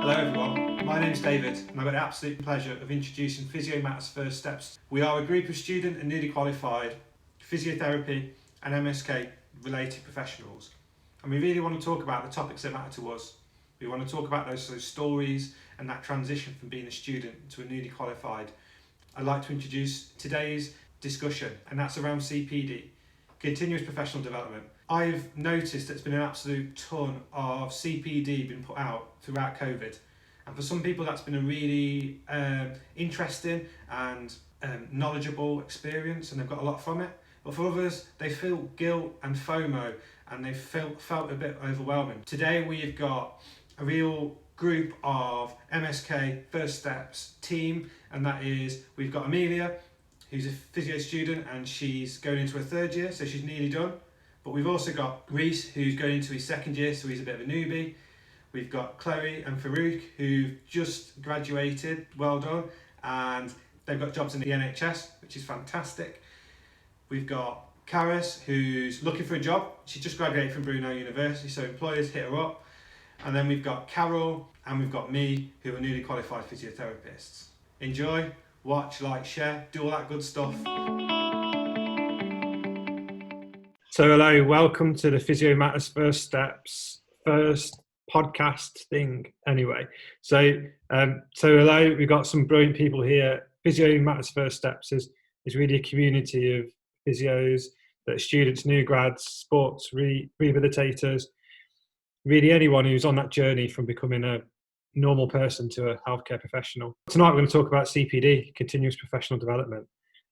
Hello everyone, my name's David and I've got the absolute pleasure of introducing Physio Matters First Steps. We are a group of student and newly qualified physiotherapy and MSK related professionals, and we really want to talk about the topics that matter to us. We want to talk about those stories and that transition from being a student to a newly qualified. I'd like to introduce today's discussion, and that's around CPD, continuous professional development. I've noticed there's been an absolute ton of CPD being put out throughout COVID, and for some people that's been a really interesting and knowledgeable experience, and they've got a lot from it. But for others, they feel guilt and FOMO, and they felt a bit overwhelming. Today we've got a real group of MSK First Steps team, and that is, we've got Amelia, who's a physio student, and she's going into her third year, so she's nearly done. But we've also got Reese, who's going into his second year, so he's a bit of a newbie. We've got Chloe and Farouk, who've just graduated, well done, and they've got jobs in the NHS, which is fantastic. We've got Karis, who's looking for a job. She just graduated from Brunel University, so employers hit her up. And then we've got Carol, and we've got me, who are newly qualified physiotherapists. Enjoy, watch, like, share, do all that good stuff. So hello, welcome to the Physio Matters First Steps first podcast thing anyway. So hello, we've got some brilliant people here. Physio Matters First Steps is really a community of physios, that are students, new grads, sports rehabilitators, really anyone who's on that journey from becoming a normal person to a healthcare professional. Tonight we're going to talk about CPD, continuous professional development.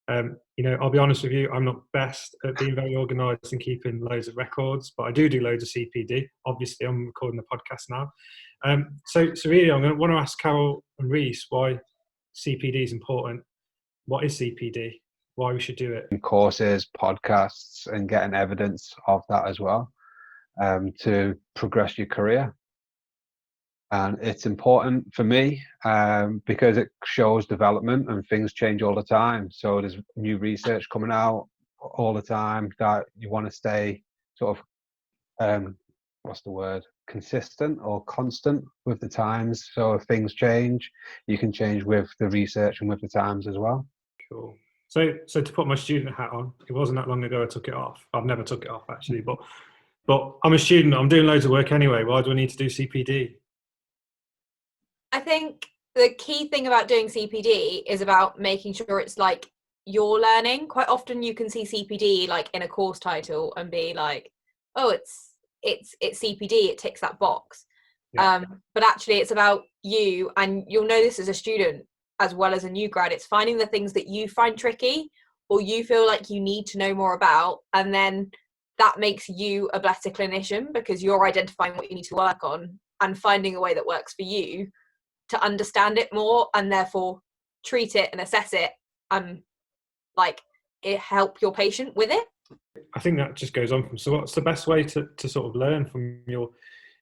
I'll be honest with you, I'm not best at being very organised and keeping loads of records, but I do loads of CPD. Obviously, I'm recording the podcast now. So really, I'm going to want to ask Carol and Reese why CPD is important. What is CPD? Why we should do it? Courses, podcasts, and getting evidence of that as well to progress your career. And it's important for me because it shows development, and things change all the time. So there's new research coming out all the time that you want to stay sort of, consistent or constant with the times. So if things change, you can change with the research and with the times as well. Cool. So to put my student hat on, it wasn't that long ago I took it off. I've never took it off actually, but I'm a student. I'm doing loads of work anyway. Why do I need to do CPD? I think the key thing about doing CPD is about making sure it's like you're learning. Quite often you can see CPD like in a course title and be like, oh, it's CPD, it ticks that box. Yeah. But actually it's about you, and you'll know this as a student as well as a new grad. It's finding the things that you find tricky or you feel like you need to know more about, and then that makes you a better clinician because you're identifying what you need to work on and finding a way that works for you to understand it more, and therefore treat it and assess it and help your patient with it. I think that just goes on from, so what's the best way to sort of learn from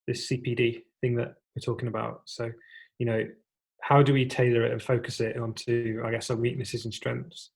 this CPD thing that we're talking about? So, how do we tailor it and focus it onto, I guess, our weaknesses and strengths?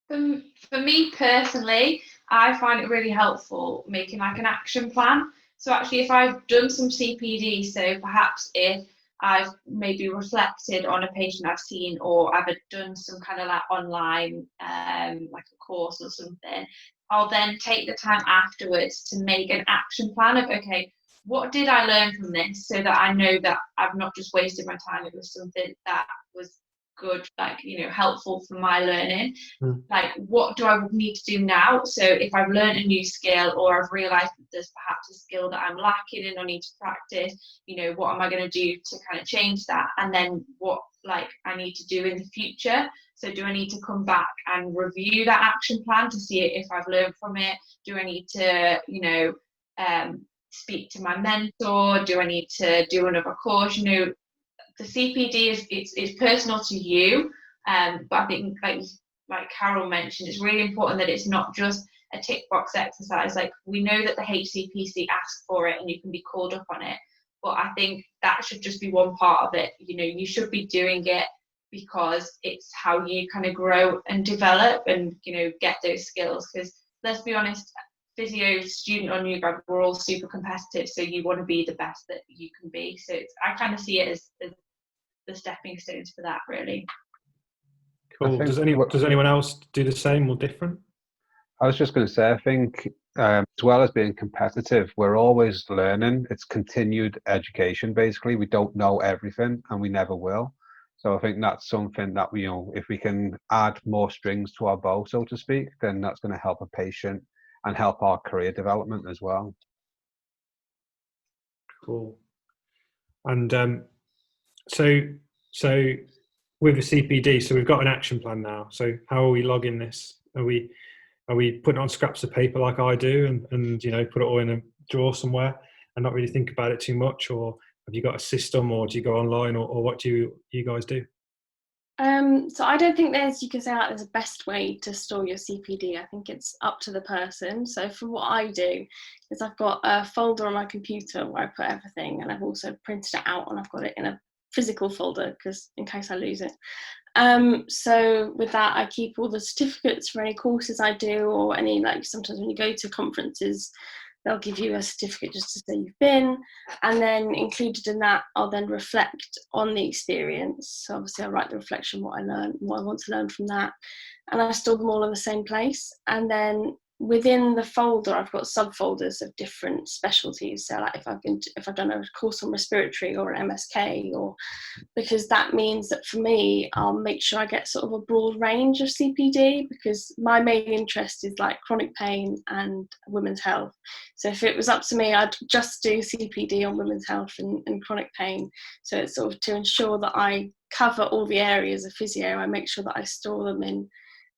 For me personally, I find it really helpful making like an action plan. So actually, if I've done some CPD, so perhaps if I've maybe reflected on a patient I've seen, or I've done some kind of like online like a course or something, I'll then take the time afterwards to make an action plan of, okay, what did I learn from this, so that I know that I've not just wasted my time, it was something that was good, helpful for my learning. Like, what do I need to do now? So if I've learned a new skill, or I've realized that there's perhaps a skill that I'm lacking in or need to practice, what am I going to do to kind of change that? And then what I need to do in the future. So do I need to come back and review that action plan to see if I've learned from it? Do I need to speak to my mentor? Do I need to do another course? The CPD is personal to you, but I think like Carol mentioned, it's really important that it's not just a tick box exercise. Like, we know that the HCPC asks for it and you can be called up on it, but I think that should just be one part of it. You should be doing it because it's how you kind of grow and develop and get those skills. Because let's be honest, physio student or new grad, we're all super competitive, so you want to be the best that you can be. So I kind of see it as the stepping stones for that, really. Cool. Does anyone else do the same or different? I was just going to say, I think as well as being competitive, we're always learning. It's continued education, basically. We don't know everything, and we never will. So I think that's something that we, if we can add more strings to our bow, so to speak, then that's going to help a patient and help our career development as well. Cool. And so with the CPD, so we've got an action plan now. So how are we logging this? Are we putting on scraps of paper like I do and put it all in a drawer somewhere and not really think about it too much? Or have you got a system, or do you go online, or what do you guys do? So I don't think there's a best way to store your CPD. I think it's up to the person. So for what I do is I've got a folder on my computer where I put everything, and I've also printed it out and I've got it in a physical folder because in case I lose it. So with that, I keep all the certificates for any courses I do, or any, like, sometimes when you go to conferences, they'll give you a certificate just to say you've been, and then included in that, I'll then reflect on the experience. So obviously I'll write the reflection, what I learned, what I want to learn from that, and I store them all in the same place. And then within the folder, I've got subfolders of different specialties. So like if I've done a course on respiratory or an MSK, or because that means that for me, I'll make sure I get sort of a broad range of CPD, because my main interest is like chronic pain and women's health. So if it was up to me, I'd just do CPD on women's health and chronic pain. So it's sort of to ensure that I cover all the areas of physio. I make sure that I store them in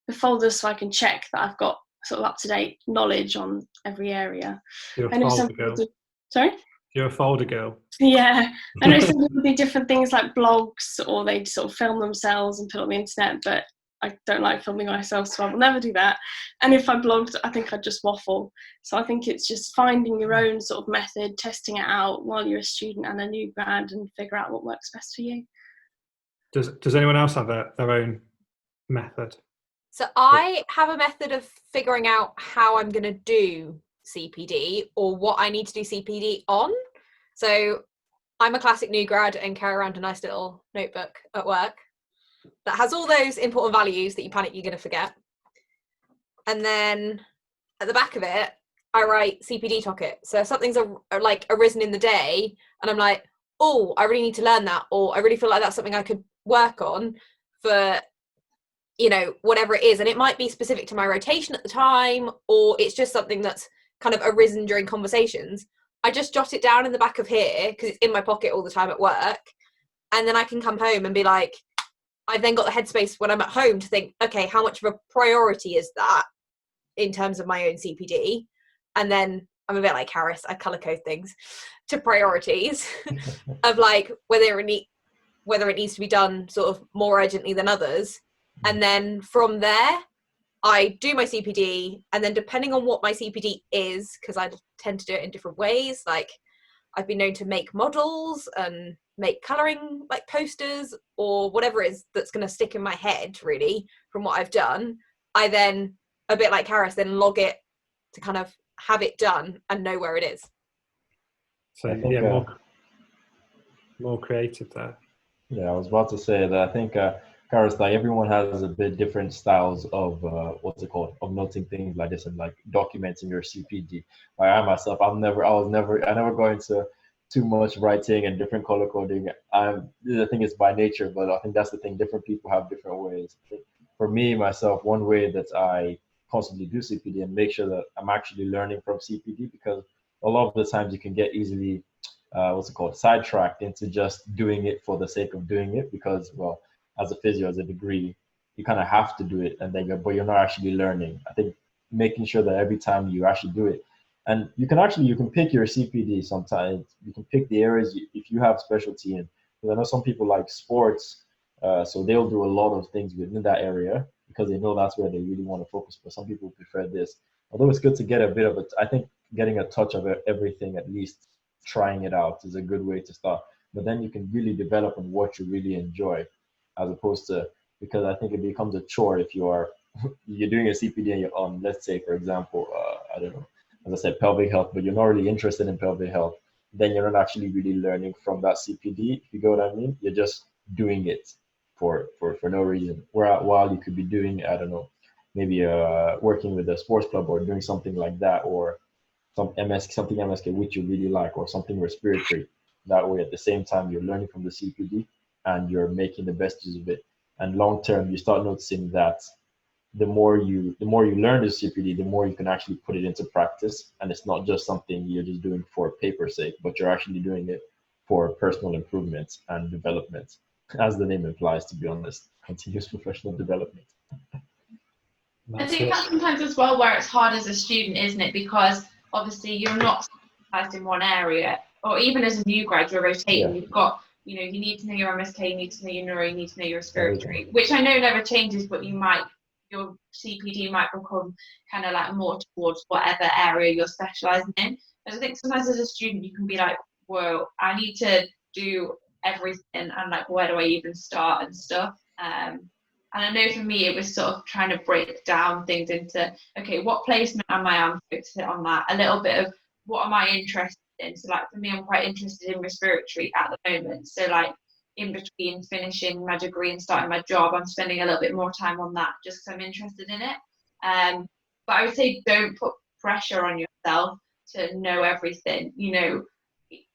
the folders so I can check that I've got sort of up-to-date knowledge on every area. You're I know some people do. Sorry? You're a folder girl. Yeah, I know some people do different things like blogs, or they sort of film themselves and put it on the internet, but I don't like filming myself, so I will never do that. And if I blogged, I think I'd just waffle. So I think it's just finding your own sort of method, testing it out while you're a student and a new grad, and figure out what works best for you. Does anyone else have their own method? So I have a method of figuring out how I'm going to do CPD, or what I need to do CPD on. So I'm a classic new grad and carry around a nice little notebook at work that has all those important values that you panic you're going to forget. And then at the back of it, I write CPD topic. So if something's arisen in the day and I'm like, oh, I really need to learn that, or I really feel like that's something I could work on for, whatever it is. And it might be specific to my rotation at the time, or it's just something that's kind of arisen during conversations. I just jot it down in the back of here because it's in my pocket all the time at work. And then I can come home and be like, I've then got the headspace when I'm at home to think, okay, how much of a priority is that in terms of my own CPD? And then I'm a bit like Harris, I colour code things to priorities of like whether it needs to be done sort of more urgently than others. And then from there, I do my CPD, and then depending on what my CPD is, because I tend to do it in different ways, like I've been known to make models and make colouring like posters or whatever it is that's going to stick in my head really from what I've done. I then, a bit like Harris, then log it to kind of have it done and know where it is. So yeah, more creative there. Yeah, I was about to say that I think Karis, like everyone has a bit different styles of of noting things like this and like documenting your CPD. Like I myself, I never go into too much writing and different color coding. I think it's by nature, but I think that's the thing. Different people have different ways. For me, myself, one way that I constantly do CPD and make sure that I'm actually learning from CPD, because a lot of the times you can get easily sidetracked into just doing it for the sake of doing it, because, well, as a physio, as a degree, you kind of have to do it, and then but you're not actually learning. I think making sure that every time you actually do it, and you can pick your CPD sometimes. You can pick the areas if you have specialty in. Because I know some people like sports, so they'll do a lot of things within that area because they know that's where they really want to focus. But some people prefer this. Although it's good to get a bit of it, I think getting a touch of everything, at least trying it out, is a good way to start. But then you can really develop on what you really enjoy, as opposed to, because I think it becomes a chore if you're doing a CPD and you're on, let's say, for example, I don't know, as I said, pelvic health, but you're not really interested in pelvic health, then you're not actually really learning from that CPD, if you get what I mean. You're just doing it for no reason. While you could be doing, I don't know, maybe working with a sports club or doing something like that, or something MSK which you really like, or something respiratory. That way, at the same time, you're learning from the CPD and you're making the best use of it. And long term, you start noticing that the more you learn the CPD, the more you can actually put it into practice, and it's not just something you're just doing for paper's sake, but you're actually doing it for personal improvement and development, as the name implies. To be honest, continuous professional development. I think that sometimes as well where it's hard as a student, isn't it? Because obviously you're not specialised in one area, or even as a new grad, you're rotating. You've got, you need to know your MSK, you need to know your neuro, you need to know your respiratory, which I know never changes, but your CPD might become kind of like more towards whatever area you're specialising in. But I think sometimes as a student, you can be like, whoa, I need to do everything, and like, where do I even start and stuff. And I know for me, it was sort of trying to break down things into, okay, what placement am I on? Focus it on that. A little bit of what am I interested in? So like for me, I'm quite interested in respiratory at the moment. So like in between finishing my degree and starting my job, I'm spending a little bit more time on that just because I'm interested in it. But I would say don't put pressure on yourself to know everything.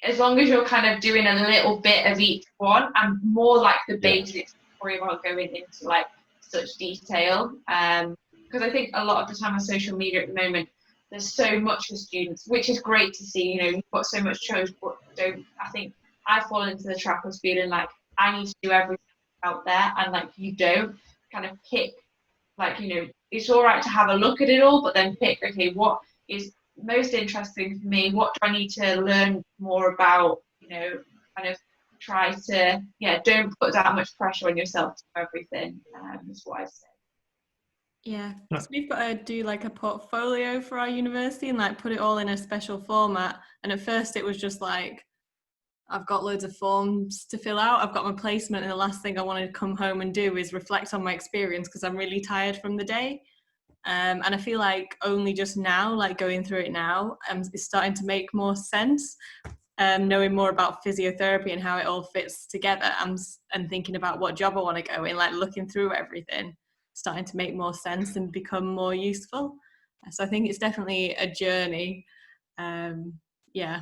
As long as you're kind of doing a little bit of each one, and more like the basics, worry about going into like such detail, because I think a lot of the time on social media at the moment there's so much for students, which is great to see. You've got so much choice, but I think I fall into the trap of feeling like I need to do everything out there, and like you don't kind of pick, like it's all right to have a look at it all, but then pick, okay, what is most interesting for me, what do I need to learn more about, kind of try to, don't put that much pressure on yourself to do everything, is what I say. Yeah, because we've got to do like a portfolio for our university and like put it all in a special format. And at first it was just like, I've got loads of forms to fill out, I've got my placement, and the last thing I want to come home and do is reflect on my experience because I'm really tired from the day. And I feel like only just now, like going through it now, it's starting to make more sense. Knowing more about physiotherapy and how it all fits together, and thinking about what job I want to go in, like looking through everything, starting to make more sense and become more useful. So I think it's definitely a journey. Yeah,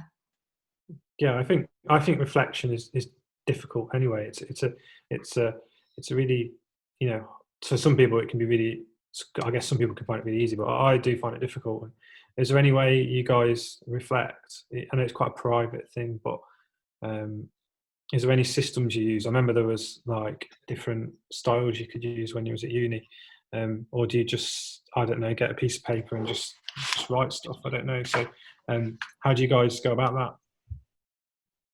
I think reflection is difficult anyway. It's a really, to some people it can be really, I guess some people can find it really easy, but I do find it difficult. Is there any way you guys reflect? I know it's quite a private thing, but is there any systems you use? I remember there was like different styles you could use when you was at uni, or do you just, I don't know, get a piece of paper and just write stuff? I don't know. So how do you guys go about that?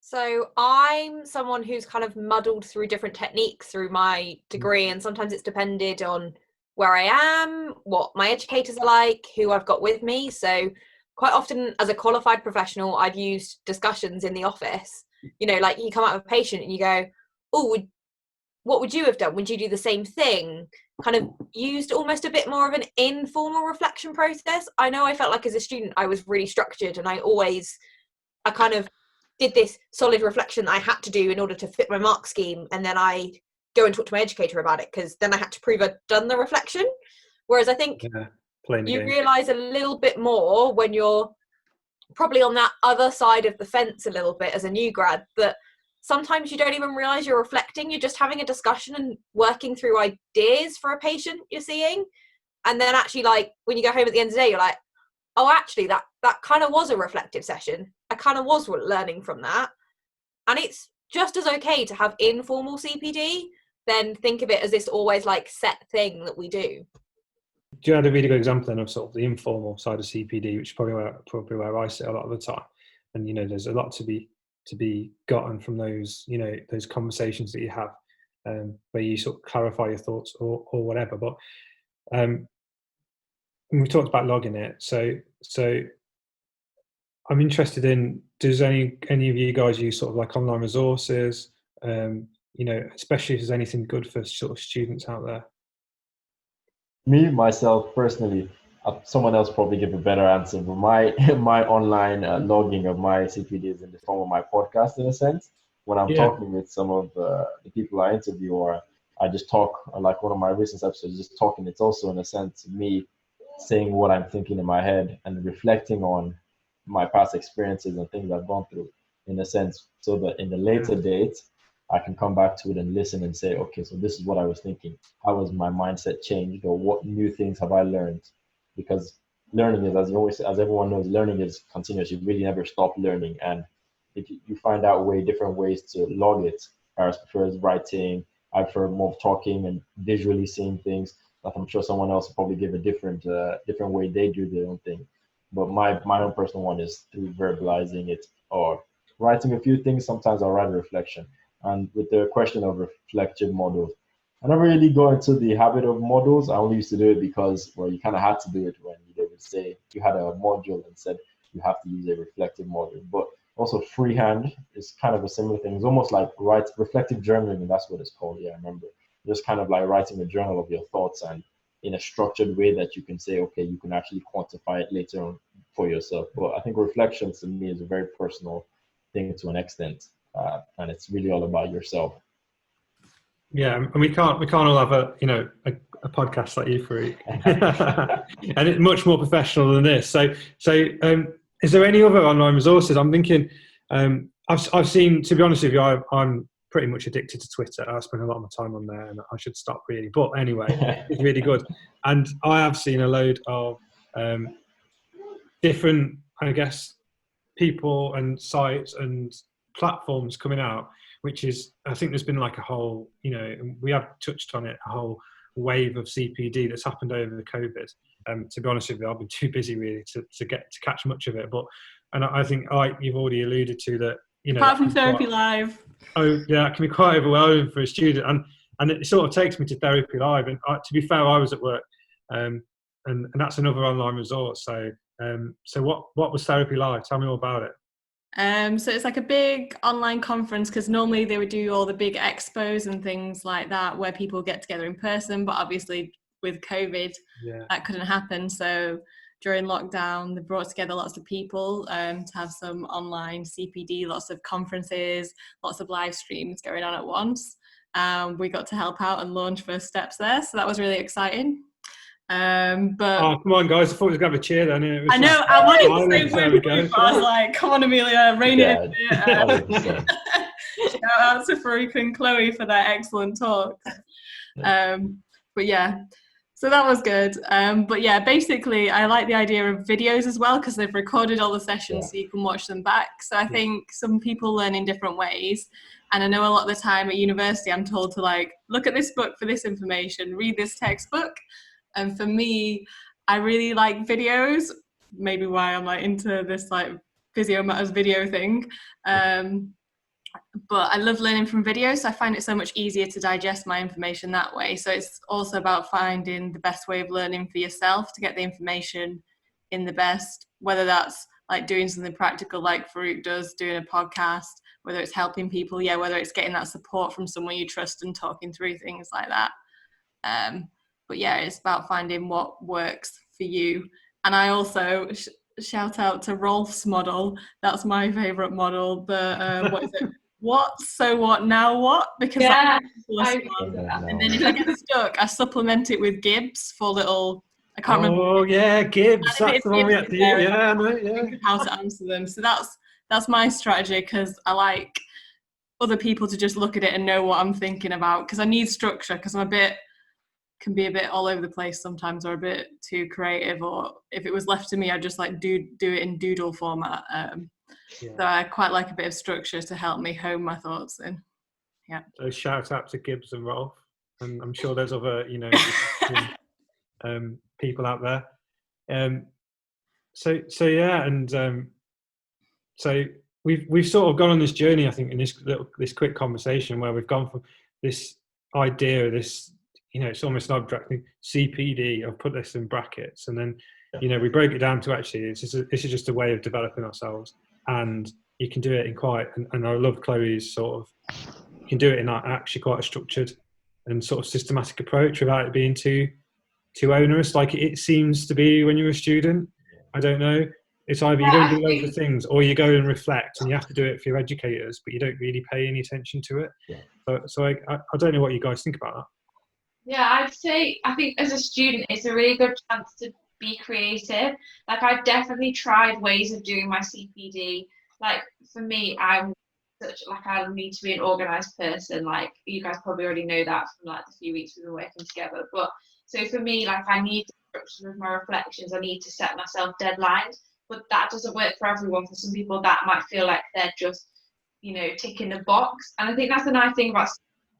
So I'm someone who's kind of muddled through different techniques through my degree, and sometimes it's depended on where I am, what my educators are like, who I've got with me. So quite often as a qualified professional, I've used discussions in the office. Like you come out with a patient and you go, oh, what would you have done? Would you do the same thing? Kind of used almost a bit more of an informal reflection process. I know I felt like as a student, I was really structured, and I kind of did this solid reflection that I had to do in order to fit my mark scheme. And then I go and talk to my educator about it, because then I had to prove I'd done the reflection. Whereas I think you realise a little bit more when you're probably on that other side of the fence a little bit as a new grad, that sometimes you don't even realise you're reflecting. You're just having a discussion and working through ideas for a patient you're seeing. And then actually, like, when you go home at the end of the day, you're like, oh, actually, that kind of was a reflective session. I kind of was learning from that. And it's just as okay to have informal CPD than think of it as this always like set thing that we do. You had a really good example then of sort of the informal side of CPD, which is probably where I sit a lot of the time. And there's a lot to be gotten from those those conversations that you have, where you sort of clarify your thoughts or whatever. But we talked about logging it, so I'm interested in, does any of you guys use sort of like online resources? Especially if there's anything good for sort of students out there. Me, myself, personally, someone else probably give a better answer, but my my online logging of my CPD is in the form of my podcast, in a sense. When I'm Yeah. talking with some of the people I interview, or I just talk, like one of my recent episodes, just talking, it's also in a sense me saying what I'm thinking in my head and reflecting on my past experiences and things I've gone through, in a sense, so that in the later date, I can come back to it and listen and say, okay, so this is what I was thinking. How has my mindset changed, or what new things have I learned? Because learning is, as everyone knows, learning is continuous. You really never stop learning, and if you find out different ways to log it. Paris prefers writing. I prefer more talking and visually seeing things. Like I'm sure someone else will probably give a different way they do their own thing. But my own personal one is through verbalizing it or writing a few things. Sometimes I'll write a reflection. And with the question of reflective models, I never really got into the habit of models. I only used to do it because, well, you kind of had to do it when they would say you had a module and said you have to use a reflective model. But also freehand is kind of a similar thing. It's almost like reflective journaling, that's what it's called. Yeah, I remember. Just kind of like writing a journal of your thoughts, and in a structured way that you can say, okay, you can actually quantify it later on for yourself. But I think reflection to me is a very personal thing to an extent, and it's really all about yourself. Yeah, and we can't all have a podcast like you, Farouk, and it's much more professional than this. So is there any other online resources? I'm thinking, I've seen, to be honest with you, I'm pretty much addicted to Twitter. I spend a lot of my time on there, and I should stop really. But anyway, it's really good, and I have seen a load of different, I guess, people and sites and platforms coming out, which is, I think there's been like a whole, we have touched on it, a whole wave of CPD that's happened over the COVID. To be honest with you, I've been too busy really to catch much of it. But, and I think, like you've already alluded to, that, Apart from Therapy Live. Oh yeah, it can be quite overwhelming for a student, and it sort of takes me to Therapy Live. And to be fair, I was at work, and that's another online resource. So what was Therapy Live? Tell me all about it. So it's like a big online conference, because normally they would do all the big expos and things like that where people get together in person, but obviously with COVID that couldn't happen. So during lockdown they brought together lots of people to have some online CPD, lots of conferences, lots of live streams going on at once. We got to help out and launch first steps there, so that was really exciting. But oh, come on guys, I thought we was going to have a cheer then. I know, I wanted to say we but I was like, come on Amelia, rein it in. Shout out to Farouk and Chloe for their excellent talk. But yeah, so that was good. But yeah, basically I like the idea of videos as well, because they've recorded all the sessions so you can watch them back. So I think some people learn in different ways. And I know a lot of the time at university I'm told to like, look at this book for this information, read this textbook. And for me, I really like videos, maybe why I'm like into this like Physio Matters video thing. But I love learning from videos, so I find it so much easier to digest my information that way. So it's also about finding the best way of learning for yourself to get the information in the best, whether that's like doing something practical like Farouk does, doing a podcast, whether it's helping people, whether it's getting that support from someone you trust and talking through things like that. But yeah, it's about finding what works for you. And I also shout out to Rolf's model. That's my favourite model. The what is it? What? So what? Now what? Because and then if I get stuck, I supplement it with Gibbs for little. I can't remember. Oh yeah, Gibbs. That's the one we had to use. Yeah, I know. Yeah. How to answer them. So that's my strategy, because I like other people to just look at it and know what I'm thinking about, because I need structure, because I'm can be a bit all over the place sometimes, or a bit too creative, or if it was left to me I'd just like do it in doodle format. So I quite like a bit of structure to help me hone my thoughts in. So shout out to Gibbs and Rolf, and I'm sure there's other people out there. So we've sort of gone on this journey, I think, in this quick conversation, where we've gone from this idea of this, it's almost an abstract thing, CPD. I've put this in brackets, and then we broke it down to actually this is just a way of developing ourselves, and you can do it in quite, and I love Chloe's sort of, you can do it in actually quite a structured and sort of systematic approach without it being too too onerous, like it seems to be when you're a student. I don't know. It's either you go and do loads of things, or you go and reflect, and you have to do it for your educators, but you don't really pay any attention to it. Yeah. So I don't know what you guys think about that. Yeah, I'd say I think as a student, it's a really good chance to be creative. Like I've definitely tried ways of doing my CPD. Like for me, I need to be an organized person. Like you guys probably already know that from like the few weeks we've been working together. But so for me, like I need structure with my reflections. I need to set myself deadlines. But that doesn't work for everyone. For some people, that might feel like they're just, ticking a box. And I think that's the nice thing about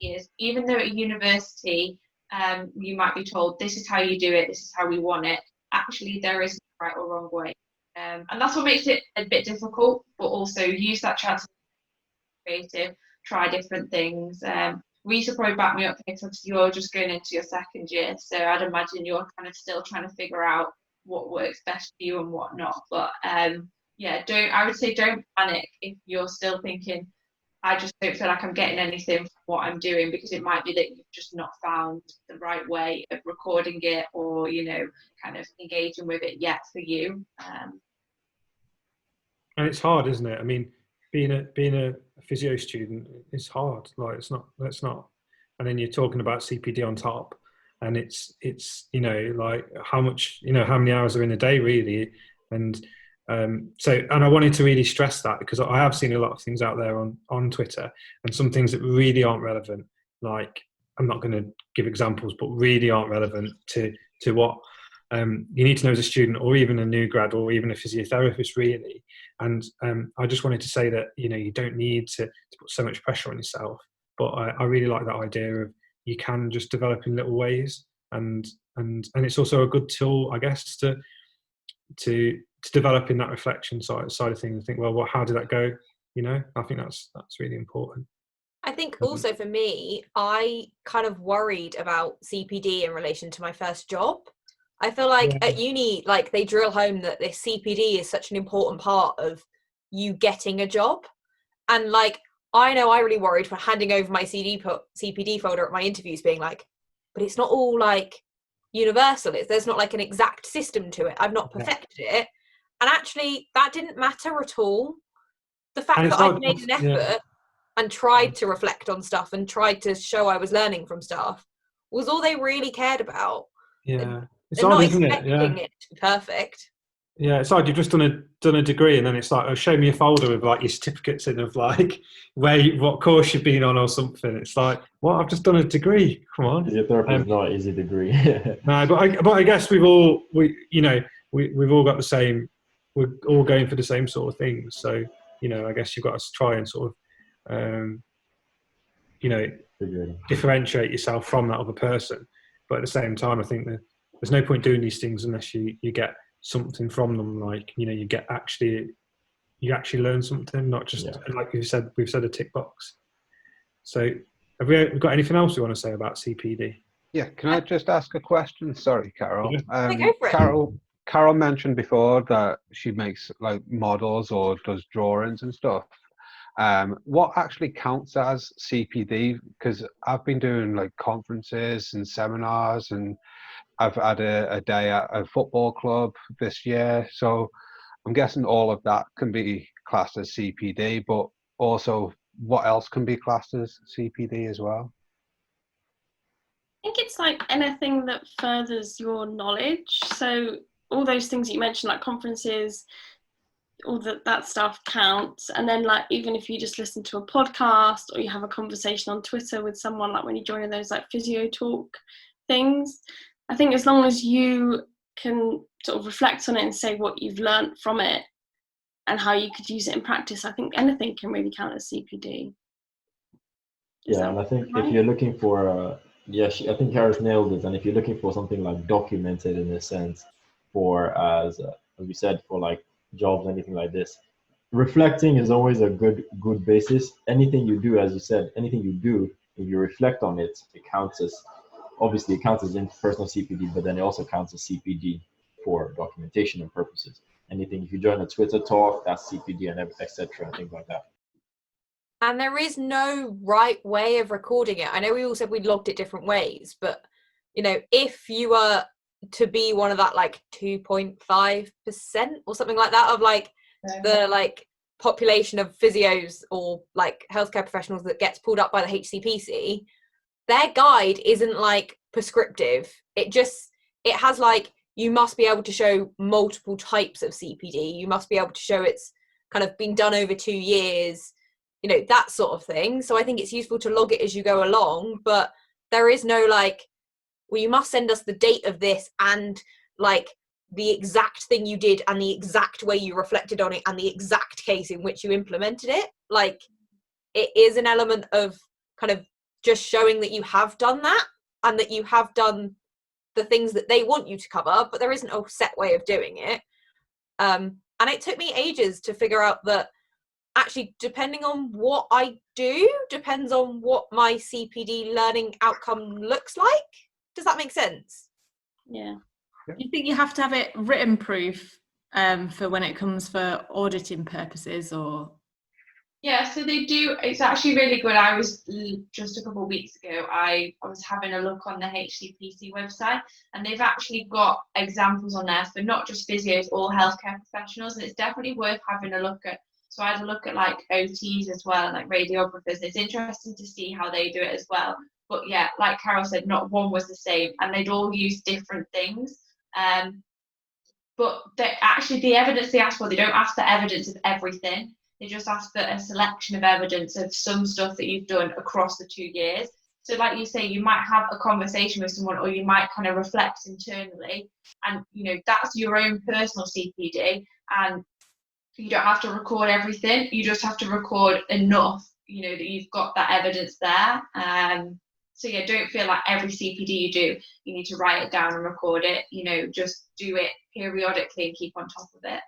CPD is even though at university, you might be told this is how you do it, this is how we want it. Actually, there is no right or wrong way, and that's what makes it a bit difficult. But also use that chance to be creative, try different things. Rita probably back me up because you're just going into your second year, so I'd imagine you're kind of still trying to figure out what works best for you and what not. But I would say don't panic if you're still thinking I just don't feel like I'm getting anything from what I'm doing, because it might be that you've just not found the right way of recording it or, kind of engaging with it yet for you. And it's hard, isn't it? I mean, being a physio student is hard. Like it's not. And then you're talking about CPD on top, and it's like how much, how many hours are in a day really, and and I wanted to really stress that because I have seen a lot of things out there on Twitter, and some things that really aren't relevant. Like I'm not going to give examples, but really aren't relevant to what you need to know as a student, or even a new grad, or even a physiotherapist, really. And I just wanted to say that you don't need to put so much pressure on yourself. But I really like that idea of you can just develop in little ways, and it's also a good tool, I guess, to develop in that reflection side of things and think, well, how did that go? I think that's really important. I think also for me, I kind of worried about CPD in relation to my first job. I feel like at uni, like they drill home that this CPD is such an important part of you getting a job. And like, I know I really worried for handing over my CPD folder at my interviews being like, but it's not all like universal. There's not like an exact system to it. I've not perfected it. And actually that didn't matter at all. The fact that I made an effort and tried to reflect on stuff and tried to show I was learning from stuff was all they really cared about. Yeah. It's They're odd, not isn't it? expecting it to be perfect. Yeah, it's like you've just done a degree, and then it's like, oh, show me a folder with like your certificates in of like what course you've been on or something. It's like, well, I've just done a degree. Come on. Physiotherapy is not an easy degree. No, but I guess we've all got the same. We're all going for the same sort of things. So I guess you've got to try and sort of differentiate yourself from that other person. But at the same time, I think that there's no point doing these things unless you get something from them. Like you actually learn something, not just like we've said a tick box. So have we got anything else we want to say about CPD? Yeah, can I just ask a question? Sorry, Carol. Go for it. Carol mentioned before that she makes like models or does drawings and stuff. What actually counts as CPD? Because I've been doing like conferences and seminars, and I've had a day at a football club this year. So I'm guessing all of that can be classed as CPD, but also what else can be classed as CPD as well? I think it's like anything that furthers your knowledge. So all those things that you mentioned, like conferences, all that stuff counts. And then like even if you just listen to a podcast or you have a conversation on Twitter with someone, like when you join in those like physio talk things, I think as long as you can sort of reflect on it and say what you've learned from it and how you could use it in practice, I think anything can really count as CPD. And I think if you're looking for I think Harris nailed it. And if you're looking for something like documented in a sense, for as we said, for like jobs, anything like this, reflecting is always a good basis. Anything you do, as you said, anything you do, if you reflect on it, it counts as in personal CPD, but then it also counts as CPD for documentation and purposes. Anything, if you join a Twitter talk, that's CPD and etc. things like that. And there is no right way of recording it. I know we all said we logged it different ways, but if you are to be one of that like 2.5% or something like that of like the like population of physios or like healthcare professionals that gets pulled up by the HCPC, their guide isn't like prescriptive. It has like, you must be able to show multiple types of CPD. You must be able to show it's kind of been done over 2 years, you know, that sort of thing. So I think it's useful to log it as you go along, but there is no like, well, you must send us the date of this and like the exact thing you did and the exact way you reflected on it and the exact case in which you implemented it. Like, it is an element of kind of just showing that you have done that and that you have done the things that they want you to cover, but there isn't a set way of doing it. And it took me ages to figure out that actually, depending on what I do, depends on what my CPD learning outcome looks like. Does that make sense? Yeah. Do you think you have to have it written proof for when it comes for auditing purposes, or? Yeah, so they do. It's actually really good. I was just a couple of weeks ago, I was having a look on the HCPC website, and they've actually got examples on there for not just physios, all healthcare professionals, and it's definitely worth having a look at. So I had a look at like OTs as well, and like radiographers. It's interesting to see how they do it as well. But yeah, like Carol said, not one was the same, and they'd all use different things. But actually, the evidence they ask for, they don't ask for evidence of everything. They just ask for a selection of evidence of some stuff that you've done across the 2 years. So like you say, you might have a conversation with someone, or you might kind of reflect internally, and you know, that's your own personal CPD, and you don't have to record everything. You just have to record enough, you know, that you've got that evidence there. So yeah, don't feel like every CPD you do, you need to write it down and record it. You know, just do it periodically and keep on top of it.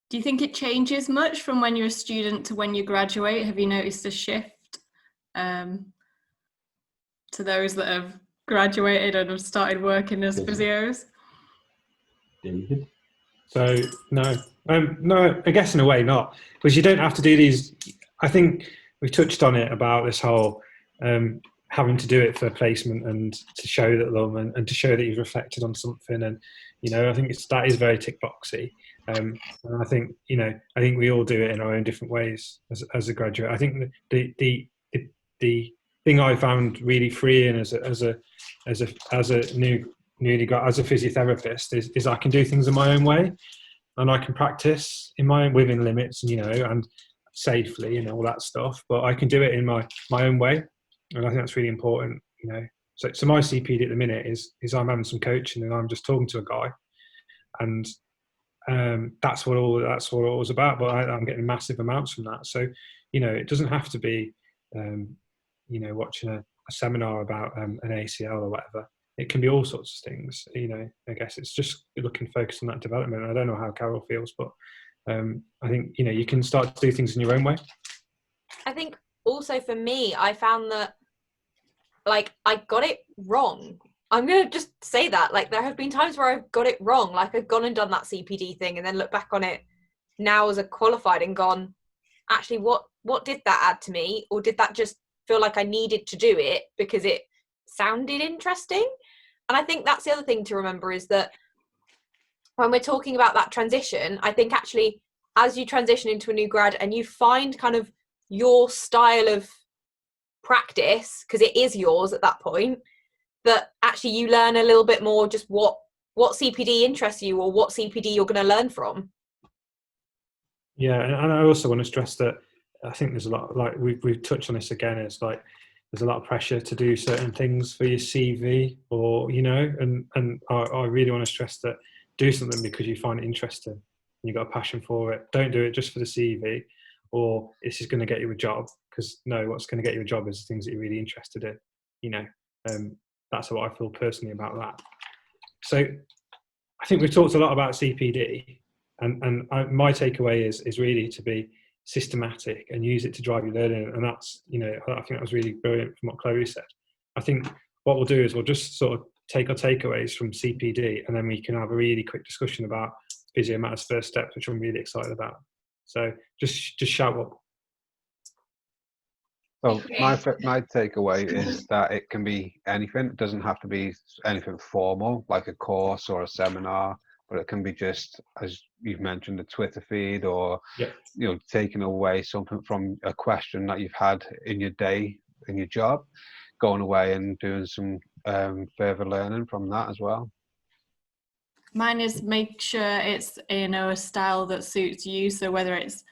Do you think it changes much from when you're a student to when you graduate? Have you noticed a shift to those that have graduated and have started working as physios? David? So no, I guess in a way not, because you don't have to do these. I think we touched on it about this whole having to do it for placement and to show that them and to show that you've reflected on something, and you know, I think that is very tick boxy. And I think, you know, I think we all do it in our own different ways as a graduate. I think the thing I found really freeing as a physiotherapist is I can do things in my own way, and I can practice in my within limits, and you know, and safely and all that stuff. But I can do it in my own way, and I think that's really important. You know, so my CPD at the minute is I'm having some coaching and I'm just talking to a guy, and that's what all it was about. But I'm getting massive amounts from that. So you know, it doesn't have to be you know, watching a seminar about an ACL or whatever. It can be all sorts of things. You know, I guess it's just looking focused on that development. I don't know how Carol feels, but I think, you know, you can start to do things in your own way. I think also for me, I found that like I got it wrong. I'm going to just say that. Like, there have been times where I've got it wrong. Like, I've gone and done that CPD thing and then look back on it now as a qualified and gone, actually, what did that add to me? Or did that just feel like I needed to do it because it sounded interesting? And I think that's the other thing to remember, is that when we're talking about that transition, I think actually as you transition into a new grad and you find kind of your style of practice, because it is yours at that point, that actually you learn a little bit more just what CPD interests you or what CPD you're going to learn from. Yeah, and I also want to stress that I think there's a lot, like we've touched on this again, it's like there's a lot of pressure to do certain things for your CV, or you know, and I really want to stress that do something because you find it interesting and you've got a passion for it. Don't do it just for the CV or this is going to get you a job, because no, what's going to get you a job is the things that you're really interested in, you know. That's what I feel personally about that. So I think we've talked a lot about CPD, and my takeaway is really to be systematic and use it to drive your learning. And that's, you know, I think that was really brilliant from what Chloe said. I think what we'll do is we'll just sort of take our takeaways from CPD, and then we can have a really quick discussion about Physio Matters First Steps, which I'm really excited about. So just shout up. So my takeaway is that it can be anything. It doesn't have to be anything formal, like a course or a seminar, but it can be just, as you've mentioned, a Twitter feed, or Yep. Taking away something from a question that you've had in your day, in your job, going away and doing some further learning from that as well. Mine is make sure it's a style that suits you. So whether it's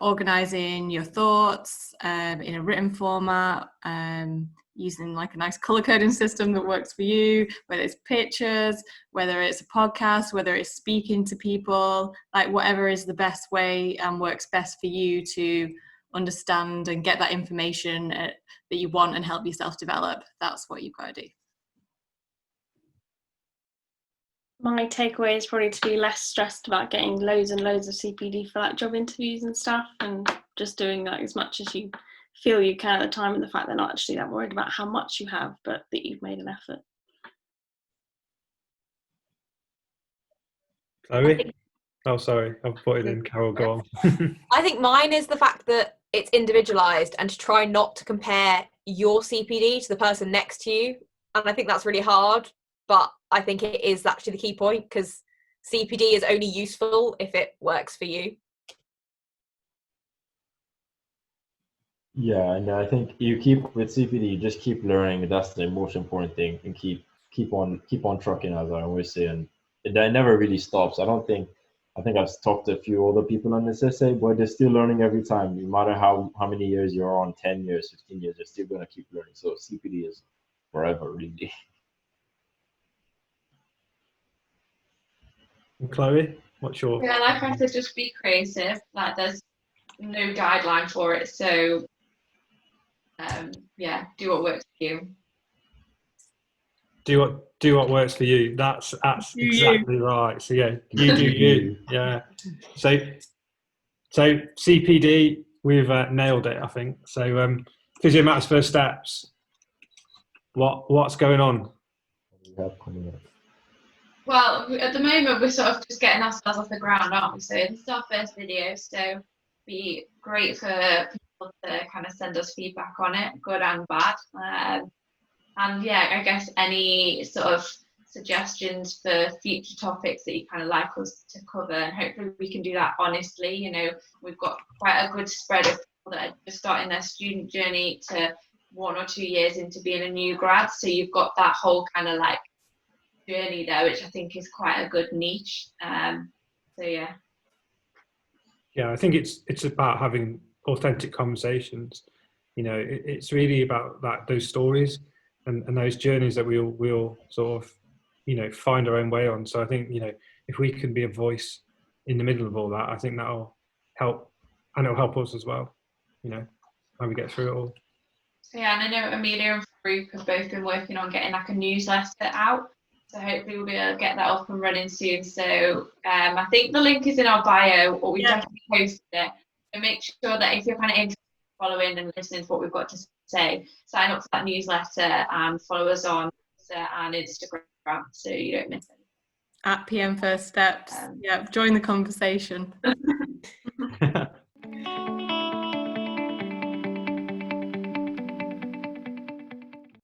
organizing your thoughts in a written format, using like a nice color coding system that works for you, whether it's pictures, whether it's a podcast, whether it's speaking to people, like whatever is the best way and works best for you to understand and get that information that you want and help yourself develop. That's what you've got to do. My takeaway is probably to be less stressed about getting loads and loads of CPD for like job interviews and stuff, and just doing that as much as you feel you can at the time, and the fact they're not actually that worried about how much you have, but that you've made an effort. Chloe? Oh, sorry, I've put it in. Carol, go on. I think mine is the fact that it's individualized, and to try not to compare your CPD to the person next to you. And I think that's really hard, but I think it is actually the key point, because CPD is only useful if it works for you. Yeah, and I think you keep with CPD, you just keep learning. That's the most important thing, and keep on trucking, as I always say, and that never really stops. I think I've talked to a few older people on this essay, but they're still learning every time. No matter how many years you're on, 10 years, 15 years, you're still gonna keep learning. So CPD is forever, really. And Chloe, what's your? Yeah, like I said, just be creative. Like there's no guideline for it, so yeah, do what works for you. Do what works for you. That's exactly right. So yeah, you do you. Yeah. So CPD, we've nailed it, I think. So Physio Matters First Steps. What's going on? Well, at the moment we're sort of just getting ourselves off the ground, aren't we? So this is our first video, so it'd be great for people to kind of send us feedback on it, good and bad. And yeah, I guess any sort of suggestions for future topics that you kind of like us to cover, and hopefully we can do that honestly. We've got quite a good spread of people that are just starting their student journey to 1 or 2 years into being a new grad, so you've got that whole kind of like journey there, which I think is quite a good niche. So yeah. Yeah, I think it's about having authentic conversations. It's really about those stories and those journeys that we all sort of find our own way on. So I think if we can be a voice in the middle of all that, I think that'll help, and it'll help us as well. How we get through it all. Yeah, and I know Amelia and Farouk have both been working on getting like a newsletter out. So hopefully we'll be able to get that up and running soon. So I think the link is in our bio, or we definitely posted it. So make sure that if you're kind of interested in following and listening to what we've got to say, sign up for that newsletter and follow us on Twitter and Instagram so you don't miss it. At PM First Steps. Join the conversation.